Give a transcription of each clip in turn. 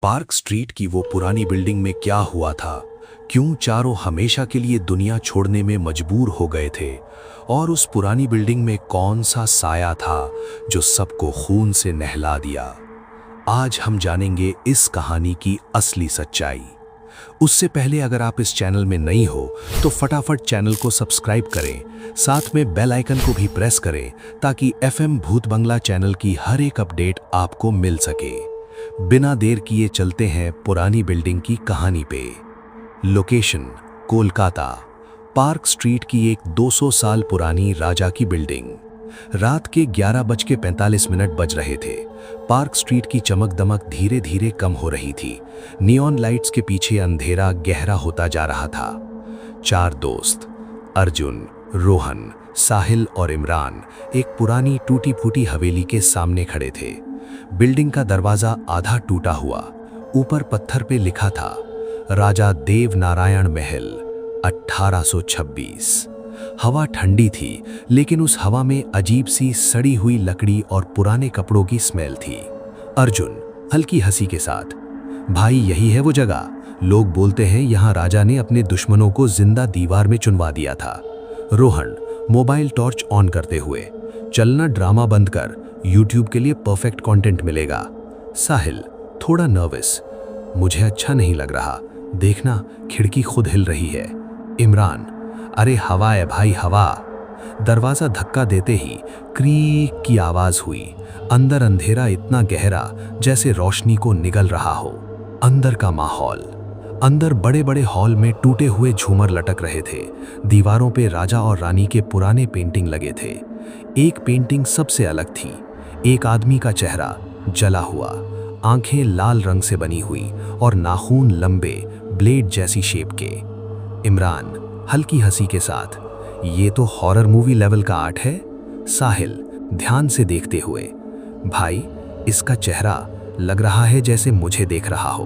Park street की वो पुरानी बिल्डिंग में क्या हुआ था, क्यों चारों हमेशा के लिए दुनिया छोड़ने में मजबूर हो गए थे, और उस पुरानी बिल्डिंग में कौन सा साया था जो सबको खून से नहला दिया। आज हम जानेंगे इस कहानी की असली सच्चाई। उससे पहले अगर आप इस चैनल में नई हो तो फटाफट चैनल को सब्सक्राइब करें, साथ में बेल आइकन को भी प्रेस करें ताकि एफएम भूत बंगला चैनल की हर एक अपडेट आपको मिल सके। बिना देर किए चलते हैं पुरानी बिल्डिंग की कहानी पे। लोकेशन कोलकाता। पार्क स्ट्रीट की एक 200 साल पुरानी राजा की बिल्डिंग। रात के 11:45 बज रहे थे। पार्क स्ट्रीट की चमक दमक धीरे धीरे कम हो रही थी। नियॉन लाइट्स के पीछे अंधेरा गहरा होता जा रहा था। चार दोस्त अर्जुन, रोहन, साहिल और इमरान एक पुरानी टूटी फूटी हवेली के सामने खड़े थे। बिल्डिंग का दरवाजा आधा टूटा हुआ, ऊपर पत्थर पे लिखा था राजा देव नारायण महल 1826। हवा ठंडी थी, लेकिन उस हवा में अजीब सी सड़ी हुई लकड़ी और पुराने कपड़ों की स्मेल थी। अर्जुन हल्की हंसी के साथ, भाई यही है वो जगह, लोग बोलते हैं यहाँ राजा ने अपने दुश्मनों को जिंदा दीवार में चुनवा दिया था। रोहन मोबाइल टॉर्च ऑन करते हुए, चलना ड्रामा बंद कर, यूट्यूब के लिए परफेक्ट कंटेंट मिलेगा। साहिल थोड़ा नर्वस, मुझे अच्छा नहीं लग रहा, देखना खिड़की खुद हिल रही है। इमरान, अरे हवा है भाई हवा। दरवाजा धक्का देते ही क्रीक की आवाज हुई। अंदर अंधेरा इतना गहरा जैसे रोशनी को निगल रहा हो। अंदर का माहौल, अंदर बड़े बड़े हॉल में टूटे हुए झूमर लटक रहे थे। दीवारों पे राजा और रानी के पुराने पेंटिंग लगे थे। एक पेंटिंग सबसे अलग थी, एक आदमी का चेहरा जला हुआ, आंखें लाल रंग से बनी हुई और नाखून लंबे ब्लेड जैसी शेप के। इमरान हल्की हंसी के साथ, ये तो हॉरर मूवी लेवल का आर्ट है। साहिल ध्यान से देखते हुए, भाई इसका चेहरा लग रहा है जैसे मुझे देख रहा हो।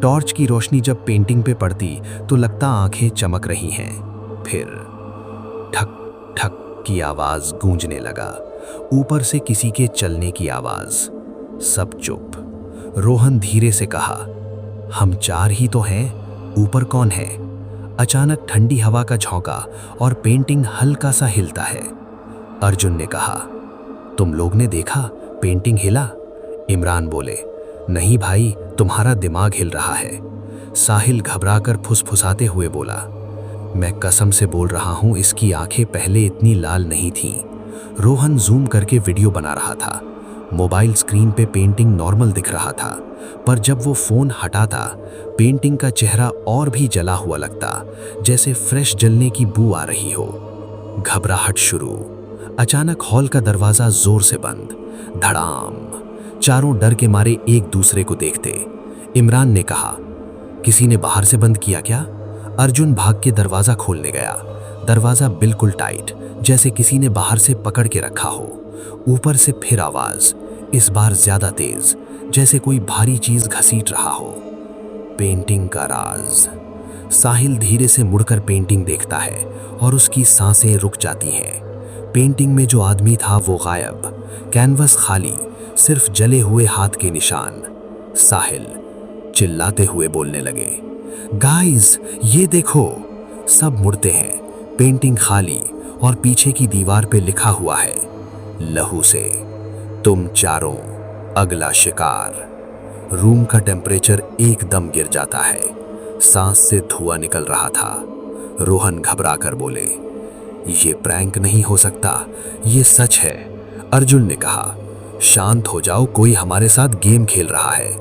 टॉर्च की रोशनी जब पेंटिंग पे पड़ती तो लगता आंखें चमक रही हैं। फिर ठक ठक की आवाज गूंजने लगा, ऊपर से किसी के चलने की आवाज। सब चुप। रोहन धीरे से कहा, हम चार ही तो हैं, ऊपर कौन है? अचानक ठंडी हवा का झोंका और पेंटिंग हल्का सा हिलता है। अर्जुन ने कहा, तुम लोग ने देखा पेंटिंग हिला? इमरान बोले, नहीं भाई, तुम्हारा दिमाग हिल रहा है। साहिल घबराकर फुसफुसाते हुए बोला, मैं कसम से बोल रहा हूं इसकी आंखें पहले इतनी लाल नहीं थीं। रोहन जूम करके वीडियो बना रहा था। मोबाइल स्क्रीन पे पेंटिंग नॉर्मल दिख रहा था, पर जब वो फोन हटाता पेंटिंग का चेहरा और भी जला हुआ लगता, जैसे फ्रेश जलने की बू आ रही हो। घबराहट शुरू। अचानक हॉल का दरवाजा जोर से बंद। धड़ाम। चारों डर के मारे एक दूसरे को देखते। इमरान ने कहा, किसी ने बाहर से बंद किया क्या? अर्जुन भाग के दरवाजा खोलने गया। दरवाजा बिल्कुल टाइट, जैसे किसी ने बाहर से पकड़ के रखा हो। ऊपर से फिर आवाज, इस बार ज्यादा तेज, जैसे कोई भारी चीज घसीट रहा हो। पेंटिंग का राज। साहिल धीरे से मुड़कर पेंटिंग देखता है और उसकी सांसें रुक जाती हैं। पेंटिंग में जो आदमी था वो गायब, कैनवस खाली, सिर्फ जले हुए हाथ के निशान। साहिल चिल्लाते हुए बोलने लगे, गाइस ये देखो। सब मुड़ते हैं। पेंटिंग खाली और पीछे की दीवार पे लिखा हुआ है, लहू से तुम चारों अगला शिकार। रूम का टेम्परेचर एकदम गिर जाता है। सांस से धुआं निकल रहा था। रोहन घबराकर बोले, ये प्रैंक नहीं हो सकता, ये सच है। अर्जुन ने कहा, शांत हो जाओ, कोई हमारे साथ गेम खेल रहा है।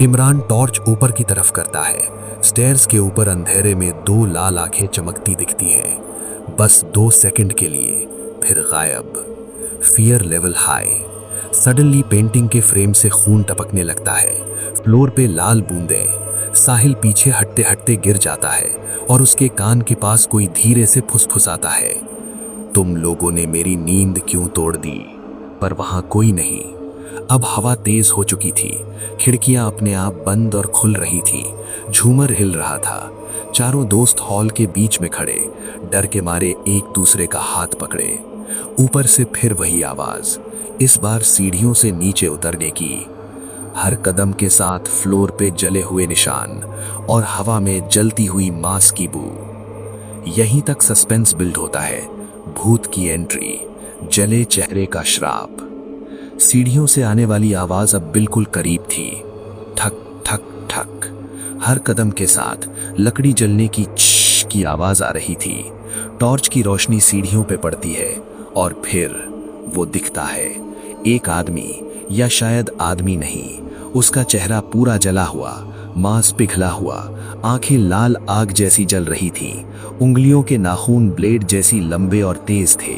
इमरान टॉर्च ऊपर की तरफ करता है। स्टेयर्स के ऊपर अंधेरे में दो लाल आंखें चमकती दिखती हैं, बस 2 सेकंड के लिए, फिर गायब। Fear level high. Suddenly painting के फ्रेम से खून टपकने लगता है। फ्लोर पे लाल बूंदें। साहिल पीछे हटते हटते गिर जाता है और उसके कान के पास कोई धीरे से फुसफुसाता है, तुम लोगों ने मेरी नींद क्यों तोड़ दी? पर वहां कोई नहीं। अब हवा तेज हो चुकी थी। खिड़कियां अपने आप बंद और खुल रही थी। झूमर हिल रहा था। चारों दोस्त हॉल के बीच में खड़े, डर के मारे एक दूसरे का हाथ पकड़े। ऊपर से फिर वही आवाज, इस बार सीढ़ियों से नीचे उतरने की। हर कदम के साथ फ्लोर पे जले हुए निशान और हवा में जलती हुई मांस की बू। यहीं तक सस्पेंस बिल्ड होता है। भूत की एंट्री, जले चेहरे का श्राप। सीढ़ियों से आने वाली आवाज अब बिल्कुल करीब थी। ठक ठक ठक। हर कदम के साथ लकड़ी जलने की च की आवाज आ रही थी। टॉर्च की रोशनी सीढ़ियों पे पड़ती है और फिर वो दिखता है। एक आदमी, या शायद आदमी नहीं, उसका चेहरा पूरा जला हुआ, मांस पिघला हुआ, आंखें लाल आग जैसी जल रही थी। उंगलियों के नाखून ब्लेड जैसी लंबे और तेज थे।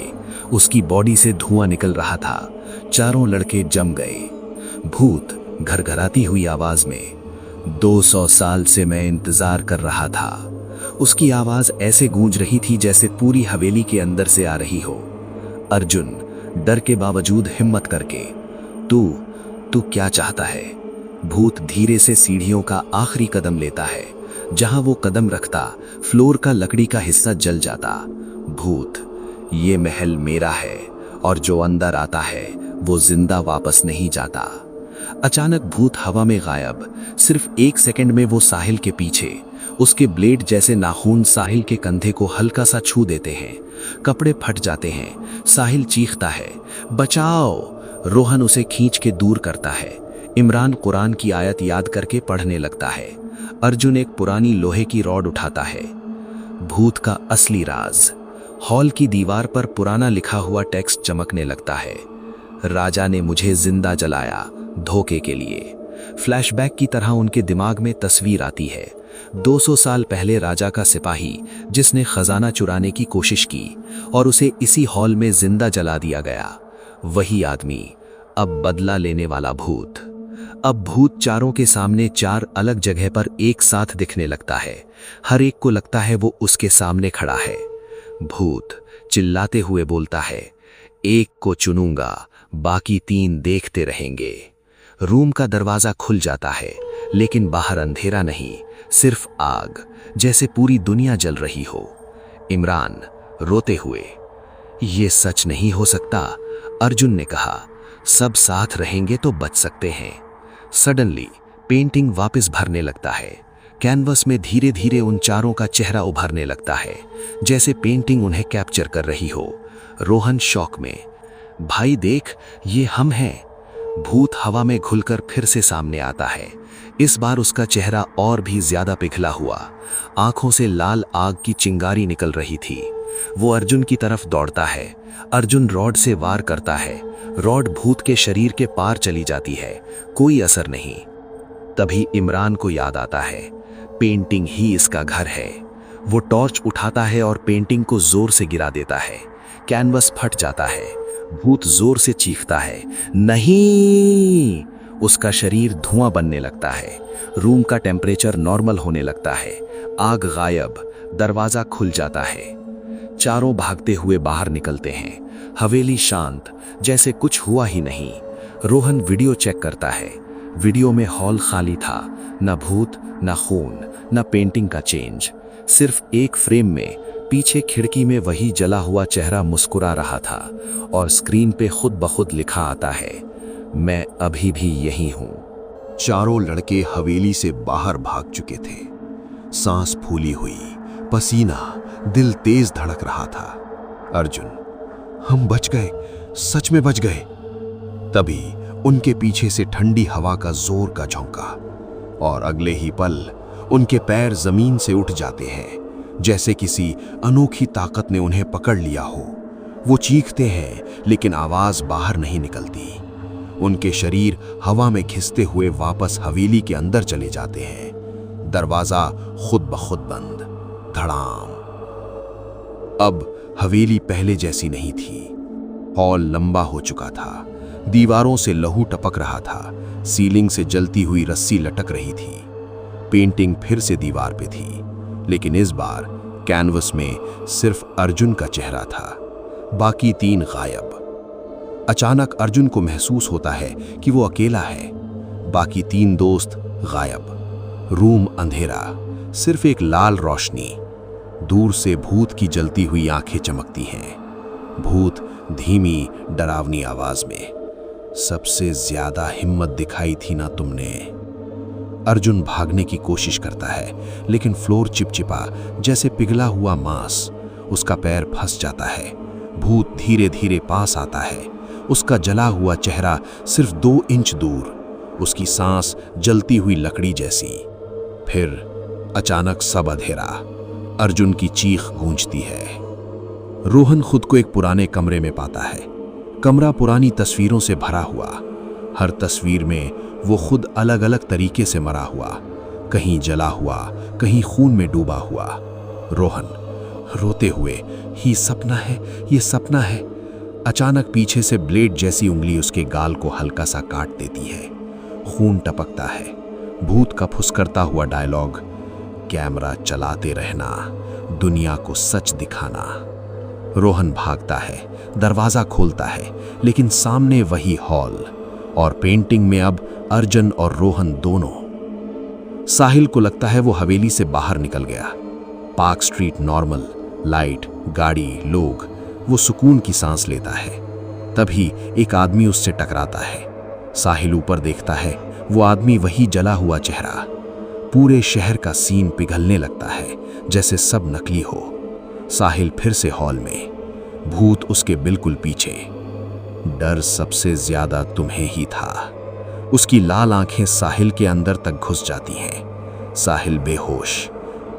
उसकी बॉडी से धुआं निकल रहा था। चारों लड़के जम गए। भूत घरघराती हुई आवाज में, 200 साल से मैं इंतजार कर रहा था। उसकी आवाज ऐसे गूंज रही थी जैसे पूरी हवेली के अंदर से आ रही हो। अर्जुन डर के बावजूद हिम्मत करके, तू क्या चाहता है? भूत धीरे से सीढ़ियों का आखिरी कदम लेता है। जहां वो कदम रखता, फ्लोर का लकड़ी का हिस्सा जल जाता। भूत, ये महल मेरा है और जो अंदर आता है वो जिंदा वापस नहीं जाता। अचानक भूत हवा में गायब। सिर्फ 1 सेकंड में वो साहिल के पीछे। उसके ब्लेड जैसे नाखून साहिल के कंधे को हल्का सा छू देते हैं। कपड़े फट जाते हैं। साहिल चीखता है, बचाओ। रोहन उसे खींच के दूर करता है। इमरान कुरान की आयत याद करके पढ़ने लगता है। अर्जुन एक पुरानी लोहे की रॉड उठाता है। भूत का असली राज। हॉल की दीवार पर पुराना लिखा हुआ टेक्स्ट चमकने लगता है। राजा ने मुझे जिंदा जलाया, धोखे के लिए। फ्लैशबैक की तरह उनके दिमाग में तस्वीर आती है। 200 साल पहले राजा का सिपाही जिसने खजाना चुराने की कोशिश की और उसे इसी हॉल में जिंदा जला दिया गया। वही आदमी, अब बदला लेने वाला भूत। अब भूत चारों के सामने 4 अलग जगह पर एक साथ दिखने लगता है। हर एक को लगता है वो उसके सामने खड़ा है। भूत चिल्लाते हुए बोलता है, एक को चुनूंगा, बाकी 3 देखते रहेंगे। रूम का दरवाजा खुल जाता है, लेकिन बाहर अंधेरा नहीं, सिर्फ आग, जैसे पूरी दुनिया जल रही हो। इमरान रोते हुए, ये सच नहीं हो सकता। अर्जुन ने कहा, सब साथ रहेंगे तो बच सकते हैं। सडनली पेंटिंग वापस भरने लगता है। कैनवस में धीरे धीरे उन चारों का चेहरा उभरने लगता है, जैसे पेंटिंग उन्हें कैप्चर कर रही हो। रोहन शॉक में, भाई देख, ये हम हैं। भूत हवा में घुलकर फिर से सामने आता है। इस बार उसका चेहरा और भी ज्यादा पिघला हुआ। आंखों से लाल आग की चिंगारी निकल रही थी। वो अर्जुन की तरफ दौड़ता है। अर्जुन रॉड से वार करता है। रॉड भूत के शरीर के पार चली जाती है, कोई असर नहीं। तभी इमरान को याद आता है, पेंटिंग ही इसका घर है। वो टॉर्च उठाता है और पेंटिंग को जोर से गिरा देता है। कैनवस फट जाता है। भूत जोर से चीखता है, नहीं। उसका शरीर धुआं बनने लगता है। रूम का टेम्परेचर नॉर्मल होने लगता है। आग गायब। दरवाजा खुल जाता है। चारों भागते हुए बाहर निकलते हैं। हवेली शांत, जैसे कुछ हुआ ही नहीं। रोहन वीडियो चेक करता है। वीडियो में हॉल खाली था। न भूत, न खून, न पेंटिंग का चेंज। सिर्फ एक फ्रेम में पीछे खिड़की में वही जला हुआ चेहरा मुस्कुरा रहा था और स्क्रीन पे खुद ब खुद लिखा आता है, मैं अभी भी यही हूं। चारों लड़के हवेली से बाहर भाग चुके थे। सांस फूली हुई, पसीना, दिल तेज धड़क रहा था। अर्जुन, हम बच गए, सच में बच गए। तभी उनके पीछे से ठंडी हवा का जोर का झोंका और अगले ही पल उनके पैर जमीन से उठ जाते हैं, जैसे किसी अनोखी ताकत ने उन्हें पकड़ लिया हो। वो चीखते हैं लेकिन आवाज बाहर नहीं निकलती। उनके शरीर हवा में घिसते हुए वापस हवेली के अंदर चले जाते हैं। दरवाजा खुद ब खुद बंद। धड़ाम। अब हवेली पहले जैसी नहीं थी। हॉल लंबा हो चुका था। दीवारों से लहू टपक रहा था। सीलिंग से जलती हुई रस्सी लटक रही थी। पेंटिंग फिर से दीवार पे थी, लेकिन इस बार कैनवस में सिर्फ अर्जुन का चेहरा था, बाकी 3 गायब। अचानक अर्जुन को महसूस होता है कि वो अकेला है। बाकी 3 दोस्त गायब। रूम अंधेरा, सिर्फ एक लाल रोशनी। दूर से भूत की जलती हुई आंखें चमकती हैं। भूत धीमी डरावनी आवाज में, सबसे ज्यादा हिम्मत दिखाई थी ना तुमने। अर्जुन भागने की कोशिश करता है, लेकिन फ्लोर चिपचिपा जैसे पिघला हुआ मांस। उसका पैर फंस जाता है। भूत धीरे धीरे पास आता है, उसका जला हुआ चेहरा सिर्फ 2 इंच दूर, उसकी सांस जलती हुई लकड़ी जैसी। फिर अचानक सब अंधेरा। अर्जुन की चीख गूंजती है। रोहन खुद को एक पुराने कमरे में पाता है। कमरा पुरानी तस्वीरों से भरा हुआ। हर तस्वीर में वो खुद अलग अलग तरीके से मरा हुआ, कहीं जला हुआ, कहीं खून में डूबा हुआ। रोहन रोते हुए, ये सपना है, ये सपना है। अचानक पीछे से ब्लेड जैसी उंगली उसके गाल को हल्का सा काट देती है। खून टपकता है। भूत का फुसकरता हुआ डायलॉग, कैमरा चलाते रहना, दुनिया को सच दिखाना। रोहन भागता है, दरवाजा खोलता है, लेकिन सामने वही हॉल, और पेंटिंग में अब अर्जुन और रोहन दोनों। साहिल को लगता है वो हवेली से बाहर निकल गया। पार्क स्ट्रीट नॉर्मल, लाइट, गाड़ी, लोग। वो सुकून की सांस लेता है। तभी एक आदमी उससे टकराता है। साहिल ऊपर देखता है, वो आदमी वही जला हुआ चेहरा। पूरे शहर का सीन पिघलने लगता है, जैसे सब नकली हो। साहिल फिर से हॉल में, भूत उसके बिल्कुल पीछे। डर सबसे ज्यादा तुम्हें ही था। उसकी लाल आंखें साहिल के अंदर तक घुस जाती हैं। साहिल बेहोश।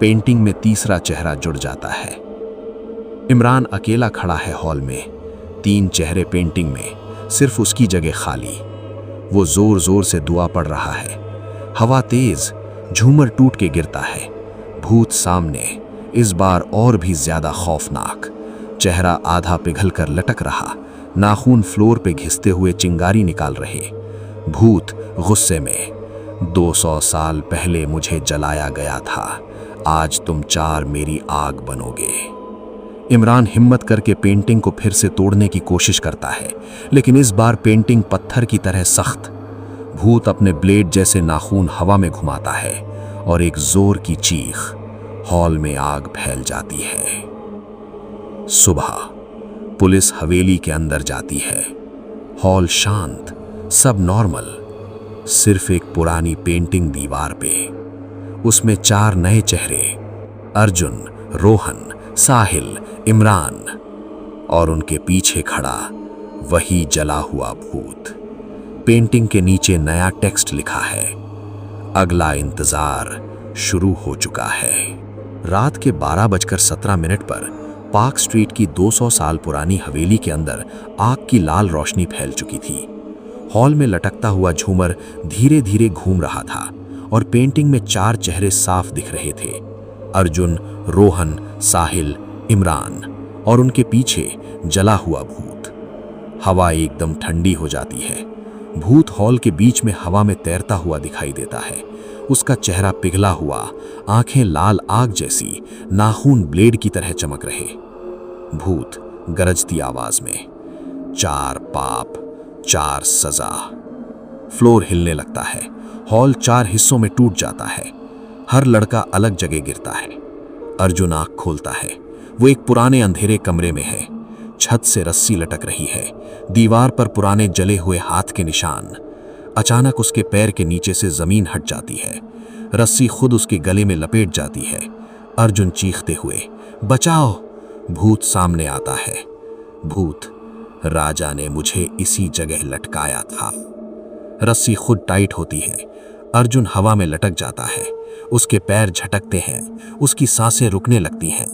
पेंटिंग में तीसरा चेहरा जुड़ जाता है। इमरान अकेला खड़ा है हॉल में। 3 चेहरे पेंटिंग में, सिर्फ उसकी जगह खाली। वो जोर जोर से दुआ पढ़ रहा है। हवा तेज, झूमर टूट के गिरता है। भूत सामने, इस बार और भी ज्यादा खौफनाक। चेहरा आधा पिघल कर लटक रहा, नाखून फ्लोर पे घिसते हुए चिंगारी निकाल रहे। भूत गुस्से में, 200 साल पहले मुझे जलाया गया था, आज तुम 4 मेरी आग बनोगे। इमरान हिम्मत करके पेंटिंग को फिर से तोड़ने की कोशिश करता है, लेकिन इस बार पेंटिंग पत्थर की तरह सख्त। भूत अपने ब्लेड जैसे नाखून हवा में घुमाता है, और एक जोर की चीख, हॉल में आग फैल जाती है। सुबह पुलिस हवेली के अंदर जाती है। हॉल शांत, सब नॉर्मल। सिर्फ एक पुरानी पेंटिंग दीवार पे, उसमें 4 नए चेहरे, अर्जुन, रोहन, साहिल, इमरान, और उनके पीछे खड़ा वही जला हुआ भूत। पेंटिंग के नीचे नया टेक्स्ट लिखा है, अगला इंतजार शुरू हो चुका है। रात के 12:17 पर पार्क स्ट्रीट की 200 साल पुरानी हवेली के अंदर आग की लाल रोशनी फैल चुकी थी। हॉल में लटकता हुआ झूमर धीरे धीरे घूम रहा था, और पेंटिंग में 4 चेहरे साफ दिख रहे थे, अर्जुन, रोहन, साहिल, इमरान, और उनके पीछे जला हुआ भूत। हवा एकदम ठंडी हो जाती है। भूत हॉल के बीच में हवा में तैरता हुआ दिखाई देता है। उसका चेहरा पिघला हुआ, आंखें लाल आग जैसी, नाखून ब्लेड की तरह चमक रहे। भूत गरजती आवाज में, 4 पाप, 4 सजा। फ्लोर हिलने लगता है। हॉल 4 हिस्सों में टूट जाता है। हर लड़का अलग जगह गिरता है। अर्जुन आंख खोलता है। वो एक पुराने अंधेरे कमरे में है। छत से रस्सी लटक रही है, दीवार पर पुराने जले हुए हाथ के निशान। अचानक उसके पैर के नीचे से जमीन हट जाती है। रस्सी खुद उसके गले में लपेट जाती है। अर्जुन चीखते हुए, बचाओ! भूत सामने आता है। भूत, राजा ने मुझे इसी जगह लटकाया था। रस्सी खुद टाइट होती है। अर्जुन हवा में लटक जाता है। उसके पैर झटकते हैं, उसकी सांसें रुकने लगती हैं।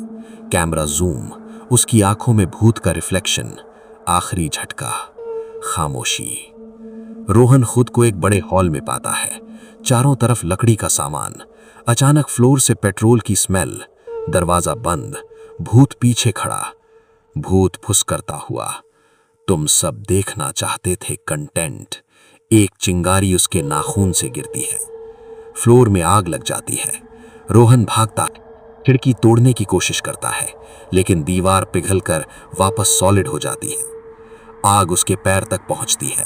कैमरा जूम, उसकी आंखों में भूत का रिफ्लेक्शन। आखिरी झटका, खामोशी। रोहन खुद को एक बड़े हॉल में पाता है। चारों तरफ लकड़ी का सामान। अचानक फ्लोर से पेट्रोल की स्मेल। दरवाजा बंद। भूत पीछे खड़ा। भूत फुसकरता हुआ, तुम सब देखना चाहते थे कंटेंट। एक चिंगारी उसके नाखून से गिरती है। फ्लोर में आग लग जाती है। रोहन भागता, खिड़की तोड़ने की कोशिश करता है, लेकिन दीवार पिघलकर वापस सॉलिड हो जाती है। आग उसके पैर तक पहुंचती है।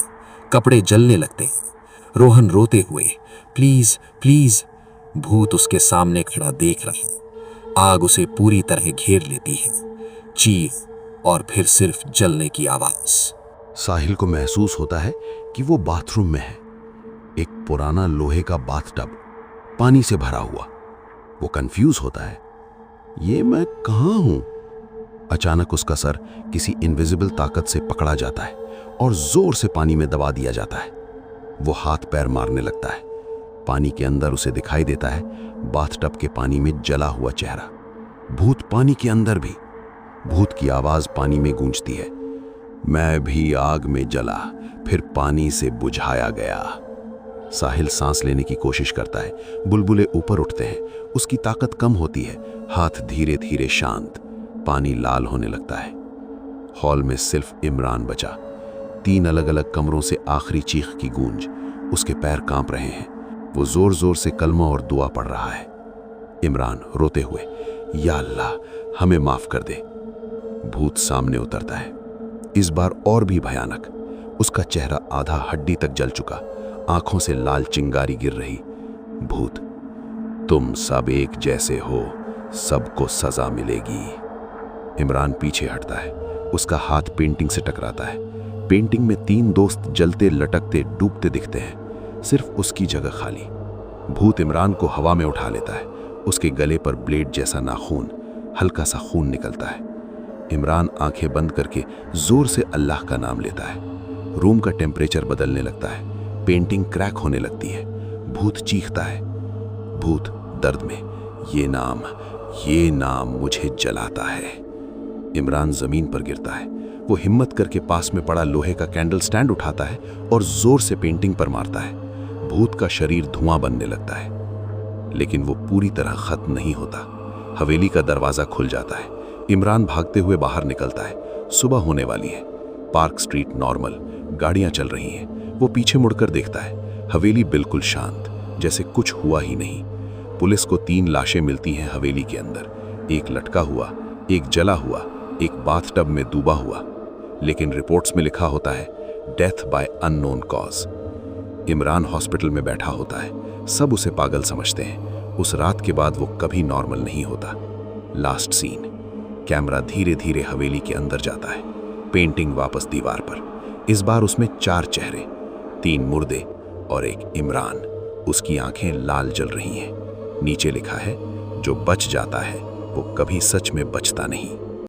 कपड़े जलने लगते हैं। रोहन रोते हुए, प्लीज प्लीज। भूत उसके सामने खड़ा देख रहा है। आग उसे पूरी तरह घेर लेती है। चीख, और फिर सिर्फ जलने की आवाज। साहिल को महसूस होता है कि वो बाथरूम में है। एक पुराना लोहे का बाथटब, पानी से भरा हुआ। वो कंफ्यूज होता है, ये मैं कहाँ हूं? अचानक उसका सर किसी इनविजिबल ताकत से पकड़ा जाता है और जोर से पानी में दबा दिया जाता है। वो हाथ पैर मारने लगता है। पानी के अंदर उसे दिखाई देता है बाथटब के पानी में जला हुआ चेहरा। भूत पानी के अंदर भी। भूत की आवाज पानी में गूंजती है, मैं भी आग में जला, फिर पानी से बुझाया गया। साहिल सांस लेने की कोशिश करता है। बुलबुले ऊपर उठते हैं। उसकी ताकत कम होती है। हाथ धीरे धीरे शांत। पानी लाल होने लगता है। हॉल में सिर्फ इमरान बचा। 3 अलग अलग कमरों से आखिरी चीख की गूंज। उसके पैर कांप रहे हैं। वो जोर जोर से कलमा और दुआ पढ़ रहा है। इमरान रोते हुए, या अल्लाह हमें माफ कर दे। भूत सामने उतरता है, इस बार और भी भयानक। उसका चेहरा आधा हड्डी तक जल चुका, आंखों से लाल चिंगारी गिर रही। भूत, तुम सब एक जैसे हो, सबको सजा मिलेगी। इमरान पीछे हटता है। उसका हाथ पेंटिंग से टकराता है। पेंटिंग में 3 दोस्त जलते, लटकते, डूबते दिखते हैं, सिर्फ उसकी जगह खाली। भूत इमरान को हवा में उठा लेता है। उसके गले पर ब्लेड जैसा नाखून, हल्का सा खून निकलता है। इमरान आंखें बंद करके जोर से अल्लाह का नाम लेता है। रूम का टेम्परेचर बदलने लगता है। पेंटिंग क्रैक होने लगती है। भूत चीखता है। भूत दर्द में, ये नाम मुझे जलाता है। इमरान जमीन पर गिरता है। वो हिम्मत करके पास में पड़ा लोहे का कैंडल स्टैंड उठाता है और जोर से पेंटिंग पर मारता है। भूत का शरीर धुआं बनने लगता है, लेकिन वो पूरी तरह खत्म नहीं होता। हवेली का दरवाजा खुल जाता है। इमरान भागते हुए बाहर निकलता है। सुबह होने वाली है। पार्क स्ट्रीट नॉर्मल, गाड़ियां चल रही हैं। वो पीछे मुड़कर देखता है। हवेली बिल्कुल शांत, जैसे कुछ हुआ ही नहीं। पुलिस को 3 लाशें मिलती हैं हवेली के अंदर। एक लटका हुआ, एक जला हुआ, एक बाथटब में डूबा हुआ। लेकिन रिपोर्ट्स में लिखा होता है death by unknown cause. Imran hospital में बैठा होता है। सब उसे पागल समझते हैं। उस रात के बाद वो कभी नॉर्मल नहीं होता। Last scene. कैमरा धीरे धीरे हवेली के अंदर जाता है। पेंटिंग वापस दीवार पर। इस बार उसमें 4 चेहरे, 3 मुर्दे और एक इमरान। उसकी आंखें लाल जल रही हैं। नीचे लिखा है, जो बच जाता है वो कभी सच में बचता नहीं।